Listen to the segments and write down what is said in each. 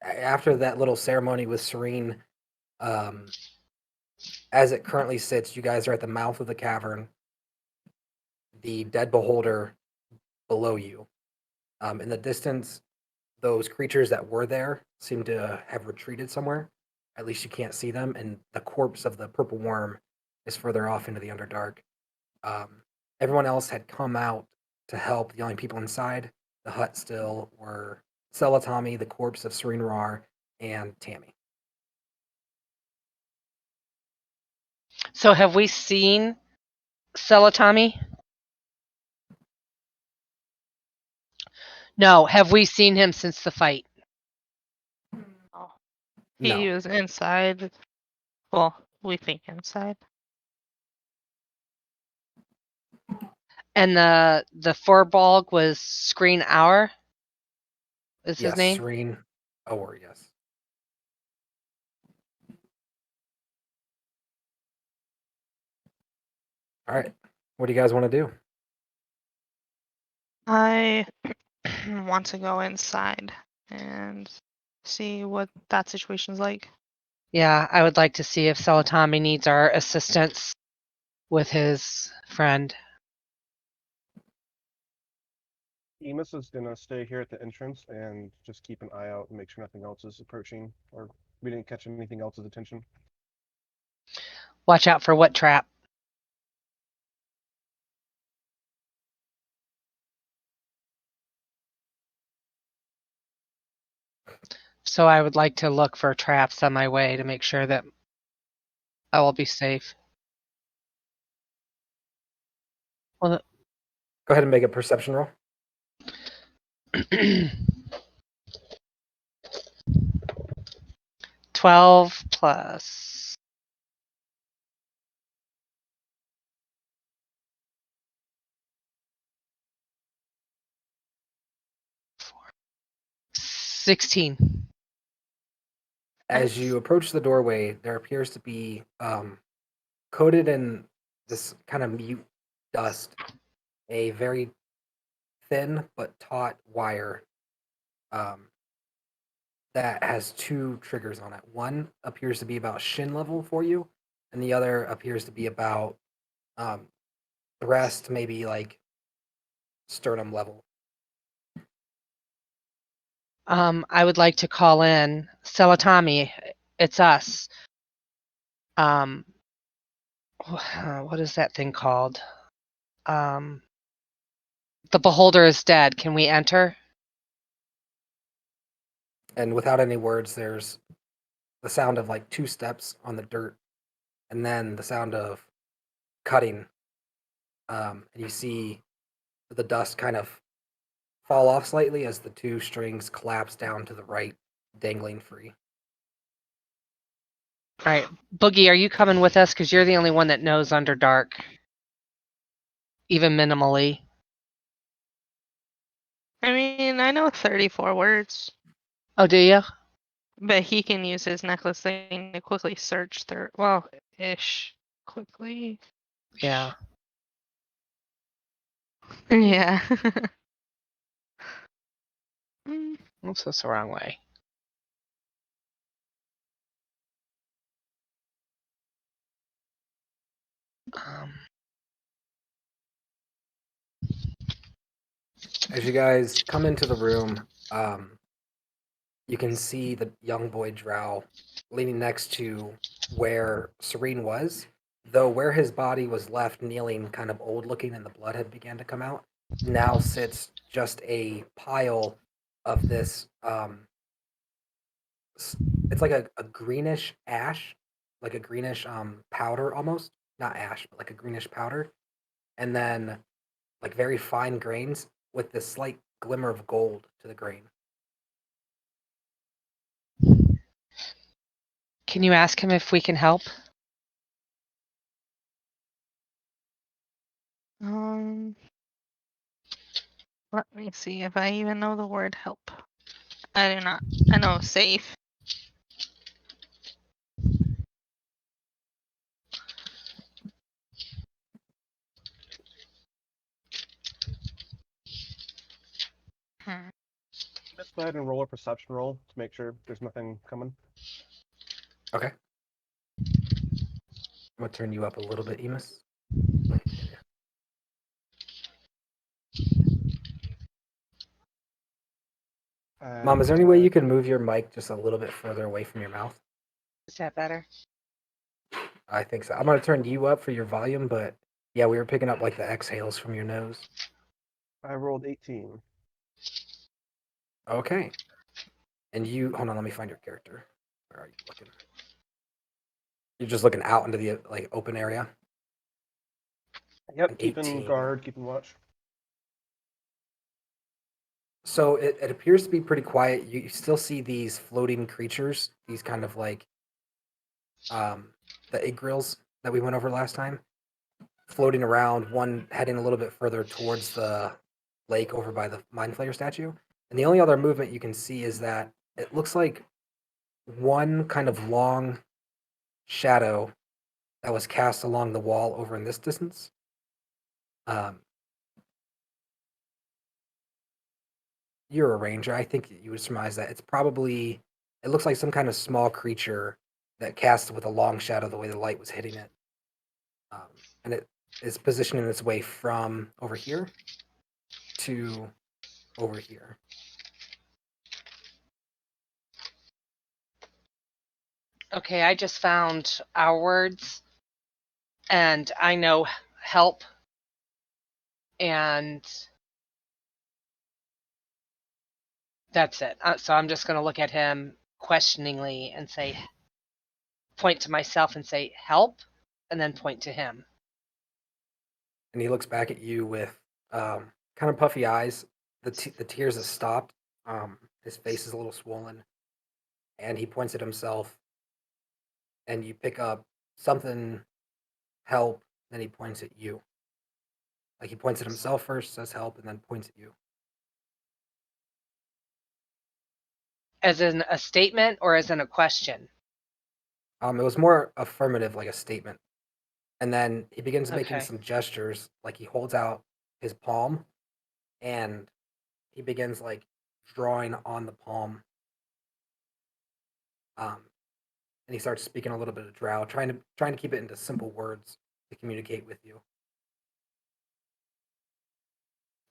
after that little ceremony with Serene, um, as it currently sits, you guys are at the mouth of the cavern. The dead beholder below you. In the distance, those creatures that were there seem to have retreated somewhere. At least you can't see them, and the corpse of the purple worm is further off into the Underdark. Um, Everyone else had come out to help. The only people inside the hut still were Celatami, the corpse of Serene Rar, and Tammy. So have we seen Celatami? No, have we seen him since the fight? Oh. No. He was inside. Well, we think inside. And the Forbolg was Screen Hour? Is his Yes, name? Serene Ower, yes. All right. What do you guys want to do? I want to go inside and see what that situation's like. Yeah, I would like to see if Celatami needs our assistance with his friend. Emus is gonna stay here at the entrance and just keep an eye out and make sure nothing else is approaching, or we didn't catch anything else's attention. Watch out for what trap? So I would like to look for traps on my way to make sure that I will be safe. Well, Go ahead and make a perception roll. 12 plus 16. As you approach the doorway, there appears to be coated in this kind of mute dust, a very thin but taut wire that has two triggers on it. One appears to be about shin level for you, and the other appears to be about the rest, maybe like sternum level. I would like to call in Celatami. It's us. What is that thing called? The beholder is dead. Can we enter? And without any words, there's the sound of like two steps on the dirt, and then the sound of cutting. And you see the dust kind of fall off slightly as the two strings collapse down to the right, dangling free. All right, Boogie, are you coming with us? Because you're the only one that knows Underdark, even minimally. I mean, I know 34 words, Oh, do you? but he can use his necklace thing to quickly search through. Well, ish. Quickly. Yeah. Yeah. Mm. Oops, that's the wrong way. As you guys come into the room, you can see the young boy Drow leaning next to where Serene was, though where his body was left kneeling, kind of old looking, and the blood had began to come out, now sits just a pile of this. It's like a greenish ash, like a greenish powder almost, not ash, but like a greenish powder, and then like very fine grains with this slight glimmer of gold to the grain. Can you ask him if we can help? Let me see if I even know the word help. I do not. I know safe. go ahead and roll a perception roll to make sure there's nothing coming. Okay. I'm gonna turn you up a little bit, Emus. Mom, is there any way you can move your mic just a little bit further away from your mouth? Is that better? I think so. I'm gonna turn you up for your volume, but yeah, we were picking up like the exhales from your nose. I rolled 18. Okay. And you, hold on, let me find your character. Where are you looking? You're just looking out into the like open area. Yep, An keeping 18. guard, keeping watch. So it appears to be pretty quiet. You still see these floating creatures, these kind of like the egg grills that we went over last time, floating around, one heading a little bit further towards the lake over by the Mind Flayer statue. And the only other movement you can see is that it looks like one kind of long shadow that was cast along the wall over in this distance. You're a ranger. I think you would surmise that it's probably, it looks like some kind of small creature that casts with a long shadow the way the light was hitting it. And it is positioning its way from over here to over here. Okay, I just found our words, and I know help, and that's it. So I'm just going to look at him questioningly and say, point to myself and say, help, and then point to him. And he looks back at you with kind of puffy eyes. The tears have stopped. His face is a little swollen. And he points at himself. And you pick up something, help, then he points at you. Like he points at himself first, says help, and then points at you. As in a statement or as in a question? It was more affirmative, like a statement. And then he begins making Okay. some gestures, like he holds out his palm, and he begins like drawing on the palm. And he starts speaking a little bit of Drow, trying to keep it into simple words to communicate with you.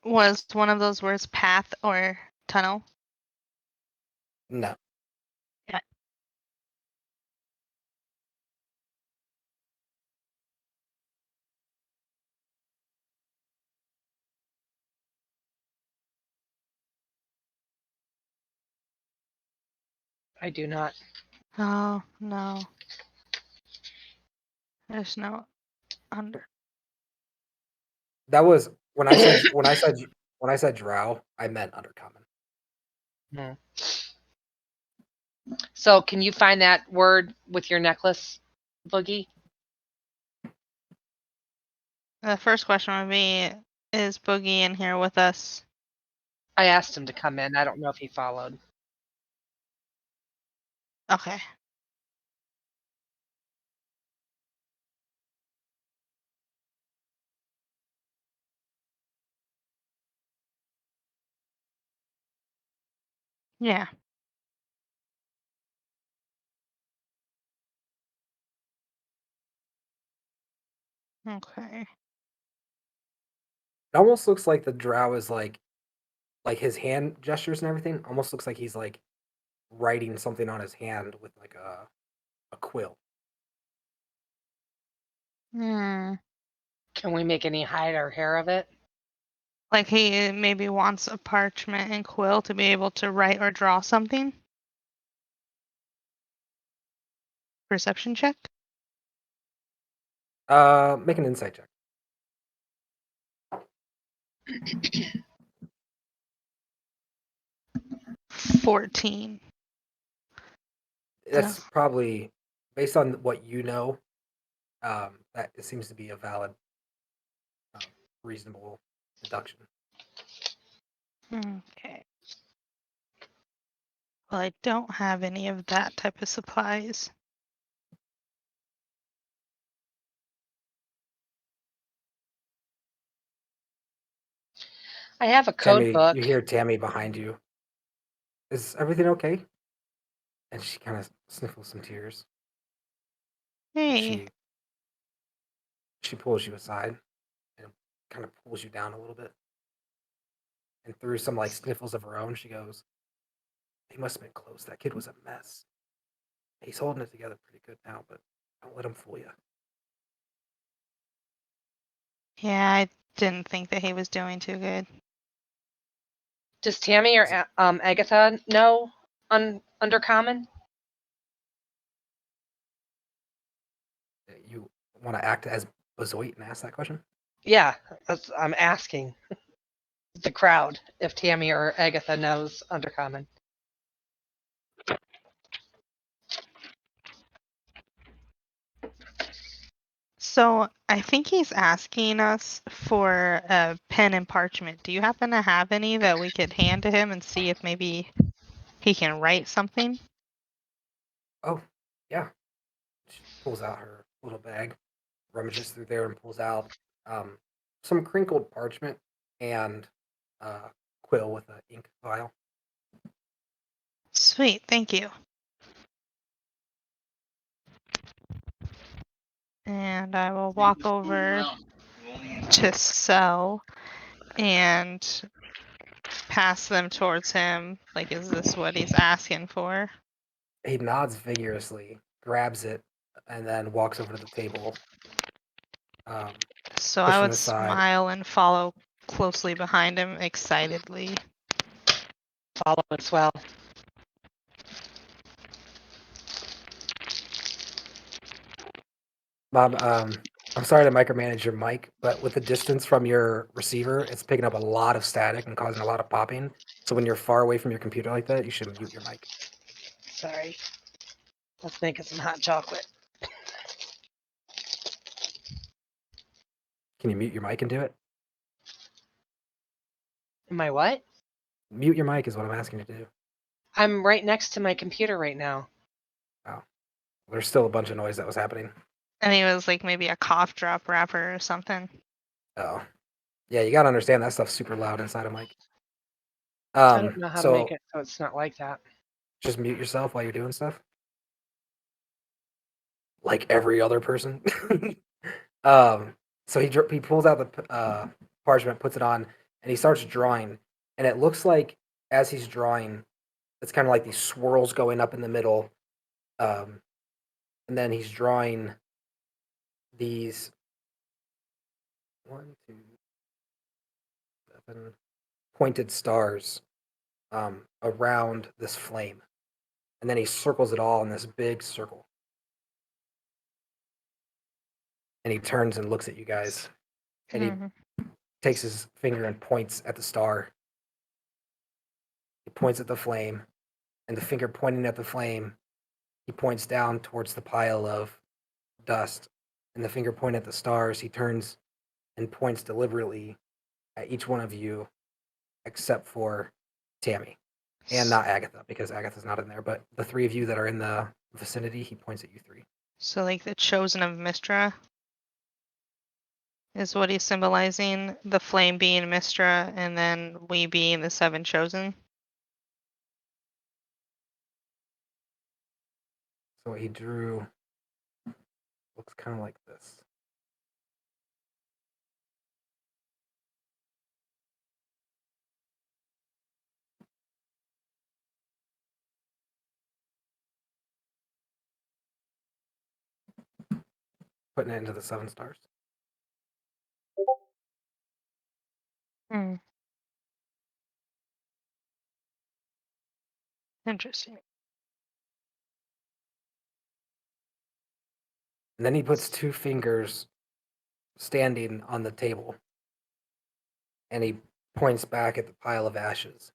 Was one of those words path or tunnel? No. Yeah. I do not. Oh, no. There's no under. That was when I said Drow, I meant undercommon. Hmm. So can you find that word with your necklace, Boogie? The first question would be, is Boogie in here with us? I asked him to come in. I don't know if he followed. Okay. Yeah. Okay. It almost looks like the Drow is like his hand gestures and everything. Almost looks like he's like writing something on his hand with like a quill. Hmm. Can we make any hide or hair of it? Like he maybe wants a parchment and quill to be able to write or draw something? Perception check? Make an insight check. 14. That's Ugh. probably based on what you know. That it seems to be a valid, reasonable deduction. Okay. Well, I don't have any of that type of supplies. I have a code Tammy, book. you hear Tammy behind you. Is everything okay? And she kind of sniffles some tears. And Hey. she pulls you aside and kind of pulls you down a little bit. And through some like sniffles of her own, she goes, "He must have been close. That kid was a mess. He's holding it together pretty good now, but don't let him fool you." Yeah, I didn't think that he was doing too good. Does Tammy or Agatha know Undercommon? You want to act as Bezoit and ask that question? Yeah, I'm asking the crowd if Tammy or Agatha knows Undercommon. So I think he's asking us for a pen and parchment. Do you happen to have any that we could hand to him and see if maybe he can write something? Oh, yeah. She pulls out her little bag, rummages through there, and pulls out some crinkled parchment and quill with an ink vial. Sweet, thank you. And I will walk over to Sel and pass them towards him. Like, is this what he's asking for? He nods vigorously, grabs it, and then walks over to the table. So I Pushing would aside. smile and follow closely behind him excitedly. Follow as well. Bob, I'm sorry to micromanage your mic, but with the distance from your receiver, it's picking up a lot of static and causing a lot of popping. So when you're far away from your computer like that, you should mute your mic. Sorry. Let's make it some hot chocolate. Can you mute your mic and do it? Am I what? Mute your mic is what I'm asking you to do. I'm right next to my computer right now. Oh, there's still a bunch of noise that was happening. And he was like maybe a cough drop wrapper or something. Oh, yeah, you gotta understand that stuff's super loud inside a mic. I don't know how to So make it so it's not like that. just mute yourself while you're doing stuff, like every other person. So he pulls out the parchment, puts it on, and he starts drawing. And it looks like as he's drawing, it's kind of like these swirls going up in the middle, and then he's drawing these 1, 2, 7 pointed stars around this flame, and then he circles it all in this big circle. And he turns and looks at you guys, and he takes his finger and points at the star. He points at the flame, and the finger pointing at the flame, he points down towards the pile of dust. And the finger pointing at the stars, he turns and points deliberately at each one of you, except for Tammy. And not Agatha, because Agatha's not in there. But the three of you that are in the vicinity, he points at you three. So like the chosen of Mistra is what he's symbolizing, the flame being Mistra and then we being the 7 chosen. So what he drew looks kind of like this. Putting it into the 7 stars. Interesting. And then he puts 2 fingers standing on the table. And he points back at the pile of ashes.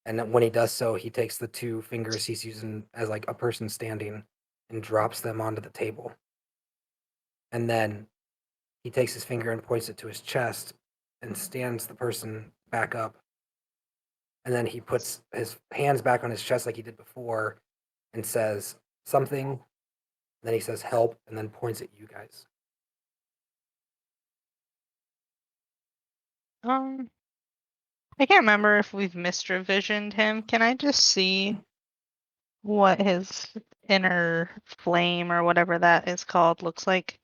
And then when he does so, he takes the 2 fingers he's using as like a person standing and drops them onto the table. And then he takes his finger and points it to his chest and stands the person back up. And then he puts his hands back on his chest like he did before and says something. And then he says help and then points at you guys. I can't remember if we've Mistra-visioned him. Can I just see what his inner flame or whatever that is called looks like?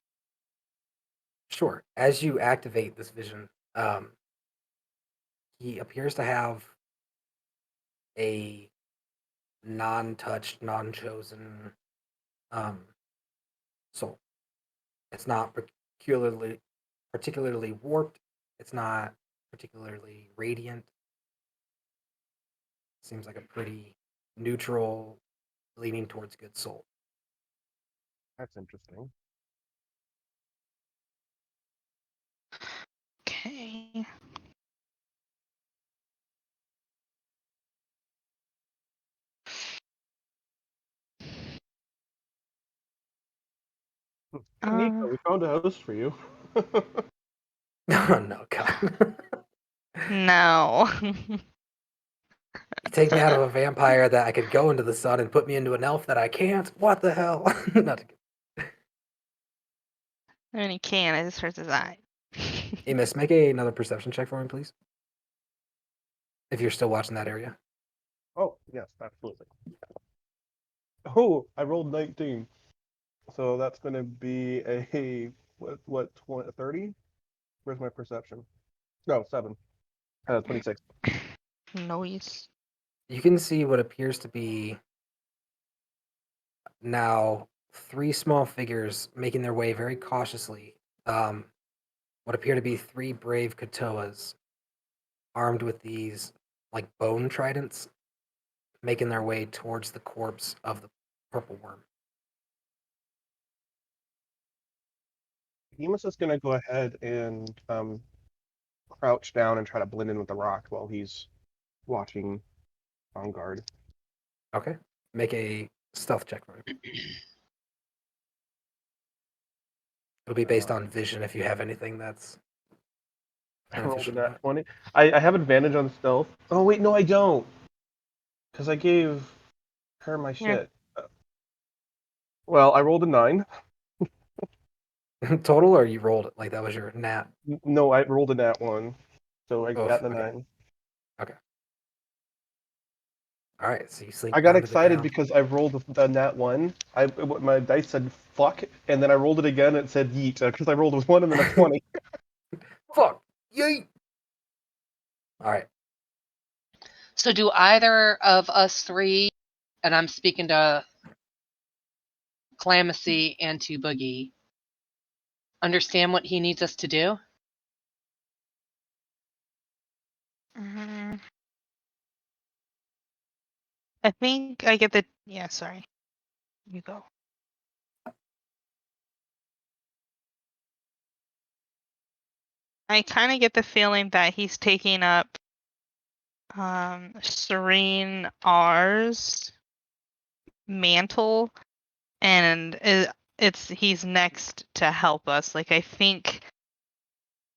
Sure. As you activate this vision, he appears to have a non-touched, non-chosen soul. It's not particularly warped. It's not particularly radiant. Seems like a pretty neutral, leaning towards good soul. That's interesting. Okay. Hey, Nico, we found a host for you. Oh no, God. No. You take me out of a vampire that I could go into the sun and put me into an elf that I can't? What the hell? Not I mean, he can. It just hurts his eye. Amos, make another perception check for me, please. If you're still watching that area. Oh, yes, absolutely. Oh, I rolled 19. So that's going to be a, what 20, 30? Where's my perception? No, 7. 26. Noise. You can see what appears to be now 3 small figures making their way very cautiously. What appear to be 3 brave Katoas armed with these like bone tridents, making their way towards the corpse of the purple worm. Emus is going to go ahead and crouch down and try to blend in with the rock while he's watching on guard. Okay. Make a stealth check for me. It'll be based on vision if you have anything that's I rolled a beneficial to nat that. 20. I have advantage on stealth. Oh, wait, no, I don't. Because I gave her my Yeah. shit. Well, I rolled a 9. Total, or you rolled it like that was your nat? No, I rolled a nat 1. So I Oof, got the okay. 9. All right, so you slink I got down to the excited ground. because I rolled the nat 1. My dice said fuck, and then I rolled it again and it said yeet because I rolled a 1 and then a 20. Fuck! Yeet! All right. So do either of us three, and I'm speaking to Clamacy and to Boogie, understand what he needs us to do? I think I get the. Yeah, sorry. You go. I kind of get the feeling that he's taking up Serene R's mantle, and he's next to help us. Like, I think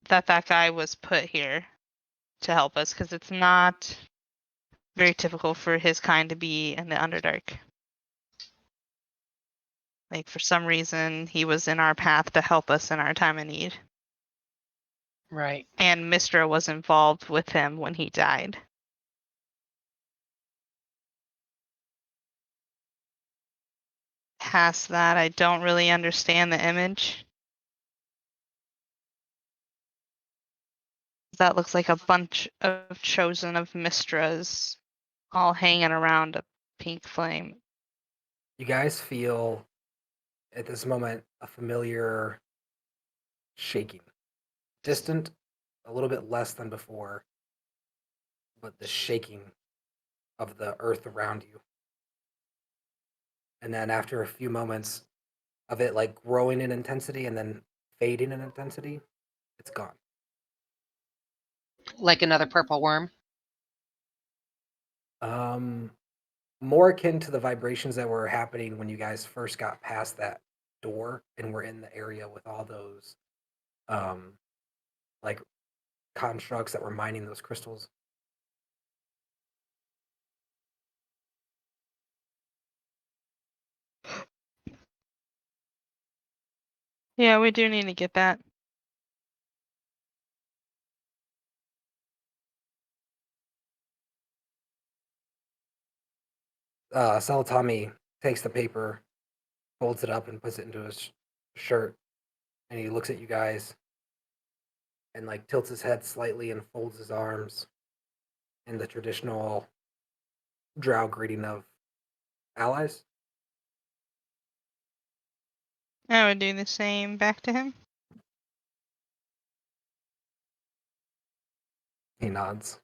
that guy was put here to help us because it's not very typical for his kind to be in the Underdark. Like, for some reason, he was in our path to help us in our time of need. Right. And Mistra was involved with him when he died. Past that, I don't really understand the image. That looks like a bunch of chosen of Mistras all hanging around a pink flame. You guys feel at this moment a familiar shaking. Distant, a little bit less than before, but the shaking of the earth around you. And then after a few moments of it like growing in intensity and then fading in intensity, it's gone. Like another purple worm? Um, more akin to the vibrations that were happening when you guys first got past that door and were in the area with all those like constructs that were mining those crystals. Yeah, we do need to get that. Salatami takes the paper, folds it up, and puts it into his shirt, and he looks at you guys and like tilts his head slightly and folds his arms in the traditional drow greeting of allies. I would do the same back to him. He nods.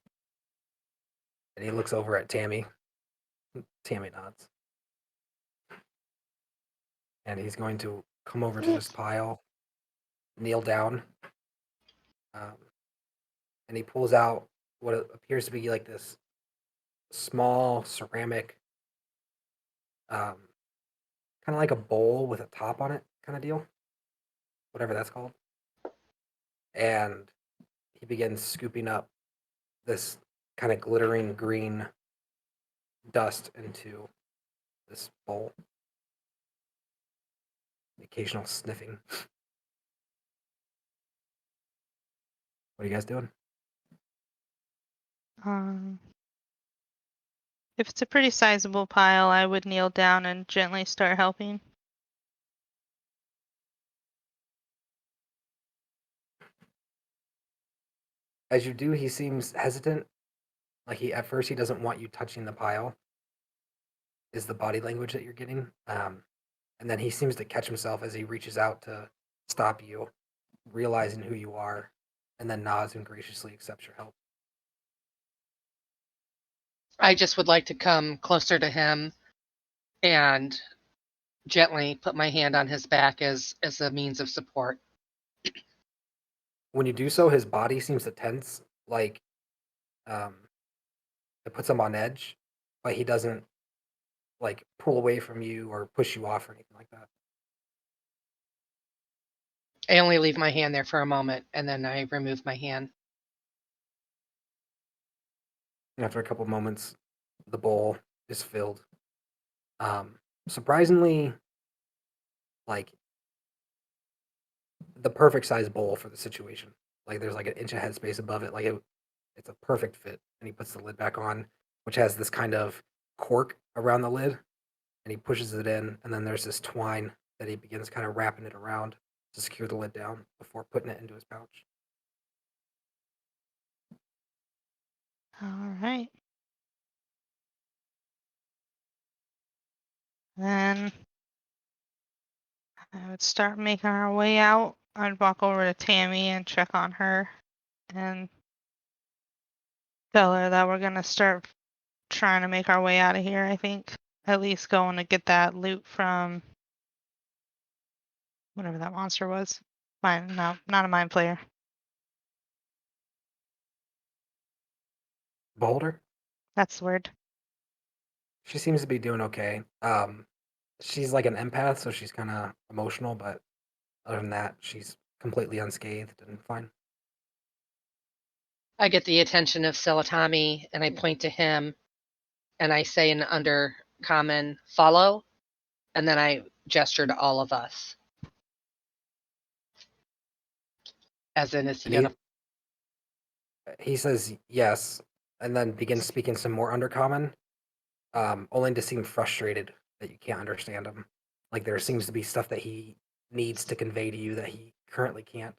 And he looks over at Tammy. Tammy nods. And he's going to come over to this pile, kneel down, and he pulls out what appears to be like this small ceramic, kind of like a bowl with a top on it, kind of deal, whatever that's called. And he begins scooping up this kind of glittering green dust into this bowl. Occasional sniffing. What are you guys doing? If it's a pretty sizable pile, I would kneel down and gently start helping. As you do, he seems hesitant. Like at first he doesn't want you touching the pile. Is the body language that you're getting? And then he seems to catch himself as he reaches out to stop you, realizing who you are, and then nods and graciously accepts your help. I just would like to come closer to him and gently put my hand on his back as a means of support. When you do so, his body seems to tense, like it puts him on edge, but he doesn't like pull away from you or push you off or anything like that. I only leave my hand there for a moment, and then I remove my hand. After a couple moments, the bowl is filled. Surprisingly, like the perfect size bowl for the situation. Like there's like an inch of headspace above it. Like it's a perfect fit. And he puts the lid back on, which has this kind of cork around the lid, and he pushes it in. And then there's this twine that he begins kind of wrapping it around to secure the lid down before putting it into his pouch. All right. Then I would start making our way out. I'd walk over to Tammy and check on her and tell her that we're going to start trying to make our way out of here, I think. At least going to get that loot from whatever that monster was. No, not a mind player. Beholder? That's the word. She seems to be doing okay. She's like an empath, so she's kind of emotional, but other than that, she's completely unscathed and fine. I get the attention of Silatami, and I point to him, and I say in undercommon, follow, and then I gesture to all of us. As in, is he And gonna? he says yes, and then begins speaking some more undercommon, only to seem frustrated that you can't understand him. Like there seems to be stuff that he needs to convey to you that he currently can't.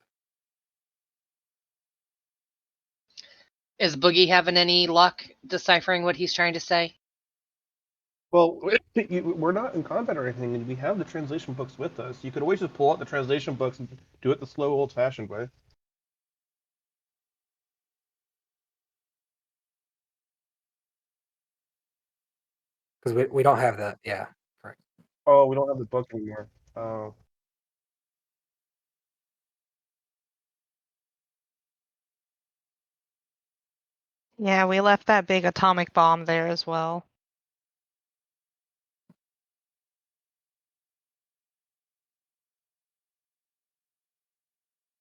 Is Boogie having any luck deciphering what he's trying to say? Well, we're not in combat or anything, and we have the translation books with us. You could always just pull out the translation books and do it the slow, old-fashioned way. Because we don't have that. Yeah, correct. Oh, we don't have the book anymore. Oh. Yeah, we left that big atomic bomb there as well.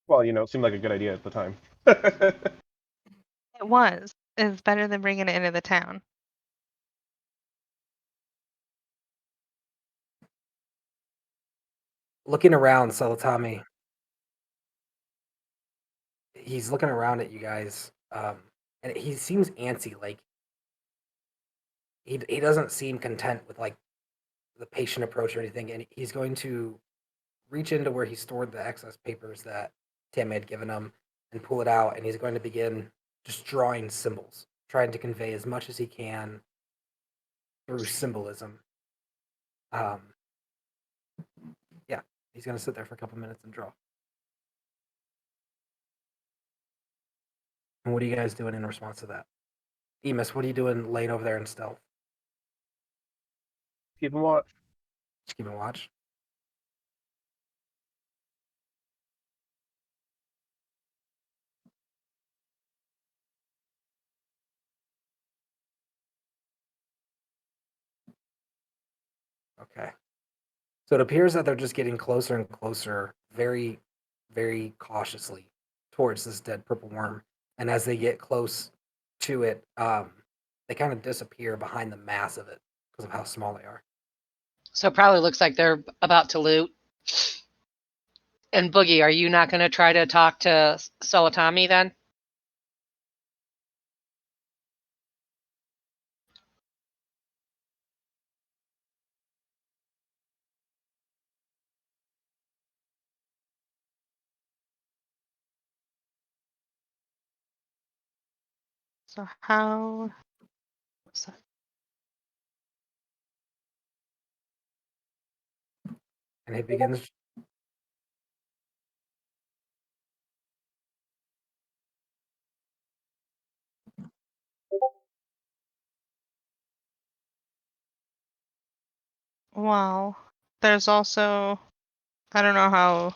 Well, it seemed like a good idea at the time. It was. It's better than bringing it into the town. Looking around, Salatami, he's looking around at you guys, and he seems antsy. Like he doesn't seem content with like the patient approach or anything, and he's going to reach into where he stored the excess papers that Tim had given him and pull it out, and he's going to begin just drawing symbols, trying to convey as much as he can through symbolism. Yeah, he's going to sit there for a couple minutes and draw. And what are you guys doing in response to that? Emus, what are you doing laying over there in stealth? Keep him watch. Just keeping watch. Okay. So it appears that they're just getting closer and closer, very, very cautiously towards this dead purple worm. And as they get close to it, they kind of disappear behind the mass of it because of how small they are. So it probably looks like they're about to loot. And Boogie, are you not going to try to talk to Solitami then? So how? What's that? And it begins. Well, there's also, I don't know how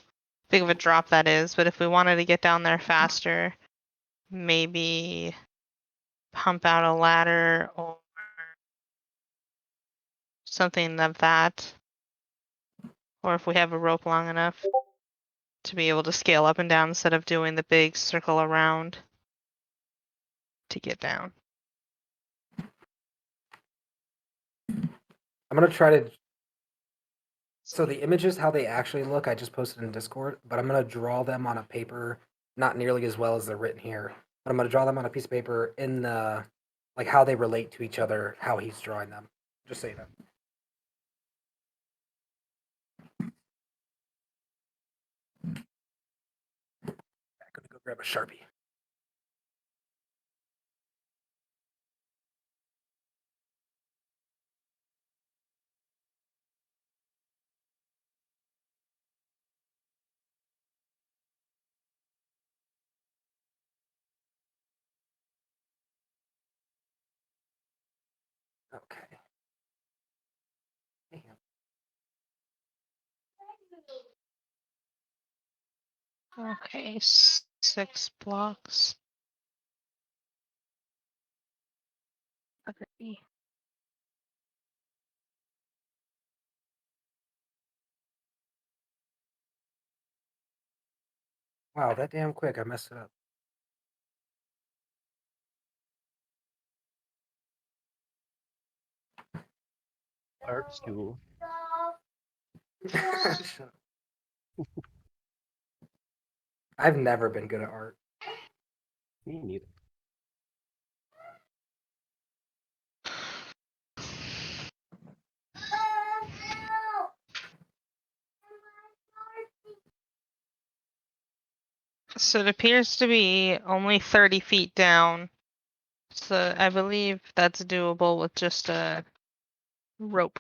big of a drop that is, but if we wanted to get down there faster, maybe pump out a ladder or something of that. Or if we have a rope long enough to be able to scale up and down instead of doing the big circle around to get down. I'm going to try to. So the images, how they actually look, I just posted in Discord, but I'm going to draw them on a paper, not nearly as well as they're written here. But I'm going to draw them on a piece of paper in the, like how they relate to each other, how he's drawing them. Just so you know. I'm going to go grab a Sharpie. Okay. Damn. Okay, 6 blocks. Okay. Wow, that damn quick. I messed it up. Art school. Shut up. I've never been good at art. Me neither. So it appears to be only 30 feet down. So I believe that's doable with just a rope.